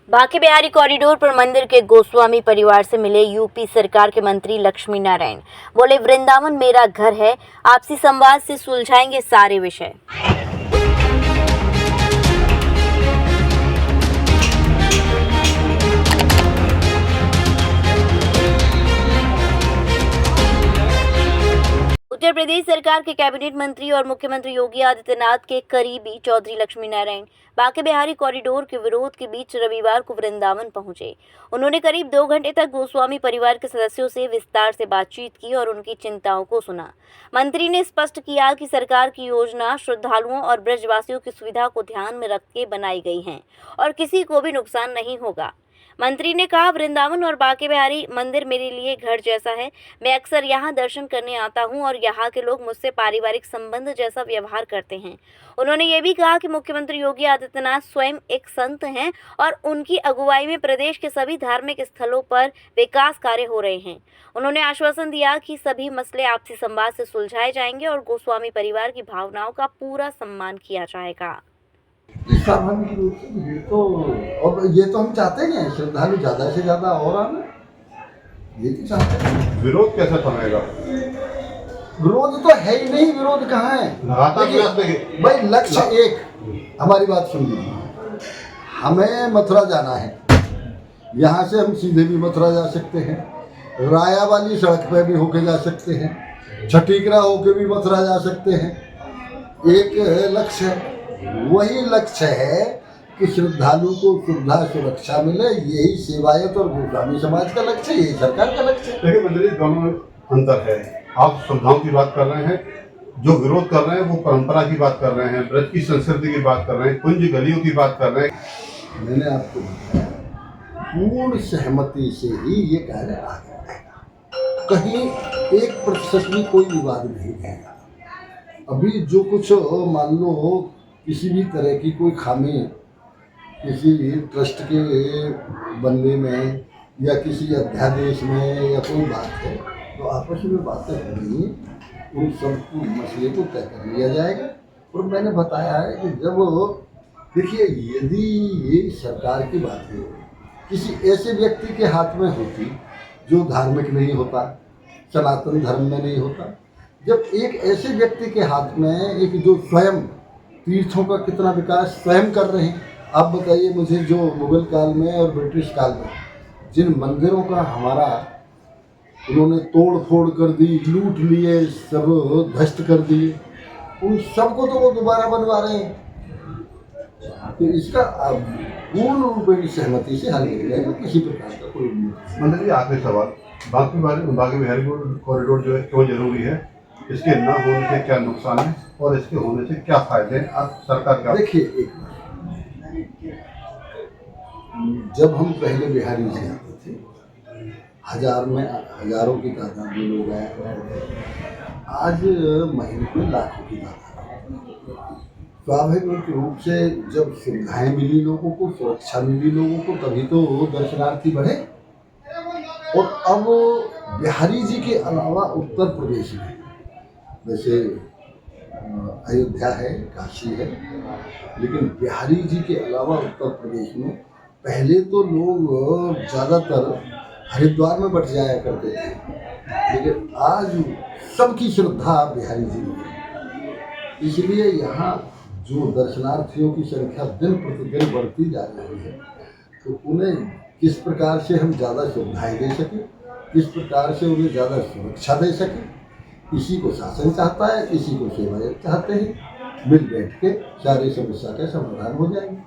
Banke Bihari corridor पर मंदिर के गोस्वामी परिवार से मिले यूपी सरकार के मंत्री लक्ष्मी नारायण। बोले, वृंदावन मेरा घर है, आपसी संवाद से सुलझाएंगे सारे विषय। उत्तर प्रदेश सरकार के कैबिनेट मंत्री और मुख्यमंत्री योगी आदित्यनाथ के करीबी चौधरी लक्ष्मी नारायण बांके बिहारी कॉरिडोर के विरोध के बीच रविवार को वृंदावन पहुंचे। उन्होंने करीब 2 घंटे तक गोस्वामी परिवार के सदस्यों से विस्तार से बातचीत की और उनकी चिंताओं को सुना। मंत्री ने स्पष्ट किया कि सरकार की योजना श्रद्धालुओं और ब्रजवासियों की सुविधा को ध्यान में रख के बनाई गई है और किसी को भी नुकसान नहीं होगा। मंत्री ने कहा, वृंदावन और बांके बिहारी मंदिर मेरे लिए घर जैसा है। मैं अक्सर यहाँ दर्शन करने आता हूँ और यहाँ के लोग मुझसे पारिवारिक संबंध जैसा व्यवहार करते हैं। उन्होंने ये भी कहा कि मुख्यमंत्री योगी आदित्यनाथ स्वयं एक संत हैं और उनकी अगुवाई में प्रदेश के सभी धार्मिक स्थलों पर विकास कार्य हो रहे हैं। उन्होंने आश्वासन दिया कि सभी मसले आपसी संवाद से सुलझाए जाएंगे और गोस्वामी परिवार की भावनाओं का पूरा सम्मान किया जाएगा। स्वाभाविक रूप से भीड़ तो, और ये तो हम चाहते हैं श्रद्धालु ज्यादा से ज्यादा और आना, ये तो चाहते हैं। विरोध कैसे थमेगा? विरोध तो है ही नहीं, विरोध कहाँ है? भाई लक्ष्य एक, हमारी बात सुन लीजिए, हमें मथुरा जाना है, यहाँ से हम सीधे भी मथुरा जा सकते हैं, राया वाली सड़क पे भी होके जा सकते हैं, छठीकरा होके भी मथुरा जा सकते हैं। एक लक्ष्य है, वही लक्ष्य है कि श्रद्धालु को सुविधा सुरक्षा मिले, यही सेवायत और गोस्वामी समाज का लक्ष्य है, यही सरकार का लक्ष्य है। देखिए मंत्री, दोनों में अंतर है। आप सुविधाओं की बात कर रहे हैं, जो विरोध कर रहे हैं वो परंपरा की बात कर रहे हैं, ब्रज की संस्कृति की बात कर रहे हैं, कुंज गलियों की बात कर रहे हैं। मैंने आपको बताया, पूर्ण सहमति से ही ये कार्य आगे बढ़ेगा, कहीं 1% भी कोई विवाद नहीं रहेगा। अभी जो कुछ मान लो किसी भी तरह की कोई खामी किसी ट्रस्ट के बनने में या किसी अध्यादेश में या कोई बात है तो आपस में बातें होंगी, उन सब मसले को तय कर लिया जाएगा। और मैंने बताया है कि जब देखिए, यदि ये सरकार की बात है किसी ऐसे व्यक्ति के हाथ में होती जो धार्मिक नहीं होता, सनातन धर्म में नहीं होता, जब एक ऐसे व्यक्ति के हाथ में एक जो स्वयं तीर्थों का कितना विकास स्वयं कर रहे हैं, आप बताइए मुझे, जो मुगल काल में और ब्रिटिश काल में जिन मंदिरों का हमारा उन्होंने तोड़ फोड़ कर दी, लूट लिए, सब ध्वस्त कर दिए, उन सबको तो वो दोबारा बनवा रहे हैं। तो इसका पूर्ण रूप में सहमति से हल किया जाएगा, किसी प्रकार का कोई नहीं। मंत्री, आखिरी सवाल, बांके बिहारी कॉरिडोर जो है क्यों जरूरी है? इसके न होने से क्या नुकसान है और इसके होने से क्या फायदे हैं? आप सरकार का देखिए, एक जब हम पहले बिहारी जी आते थे, हजारों की तादाद में लोग आया करते थे, आज महीने में लाखों की तादाद। स्वाभाविक रूप से जब सुविधाएं मिली लोगों को, सुरक्षा मिली लोगों को, तभी तो दर्शनार्थी बढ़े। और अब बिहारी जी के अलावा उत्तर प्रदेश में, वैसे अयोध्या है, काशी है, लेकिन बिहारी जी के अलावा उत्तर प्रदेश में पहले तो लोग ज़्यादातर हरिद्वार में बट जाया करते थे, लेकिन आज सबकी श्रद्धा बिहारी जी में है। इसलिए यहाँ जो दर्शनार्थियों की संख्या दिन प्रतिदिन बढ़ती जा रही है, तो उन्हें किस प्रकार से हम ज़्यादा सुविधाएं दे सकें, किस प्रकार से उन्हें ज़्यादा सुरक्षा दे सकें, किसी को शासन चाहता है, किसी को सेवायत चाहते हैं, मिल बैठ के सारी समस्या का समाधान हो जाएंगे।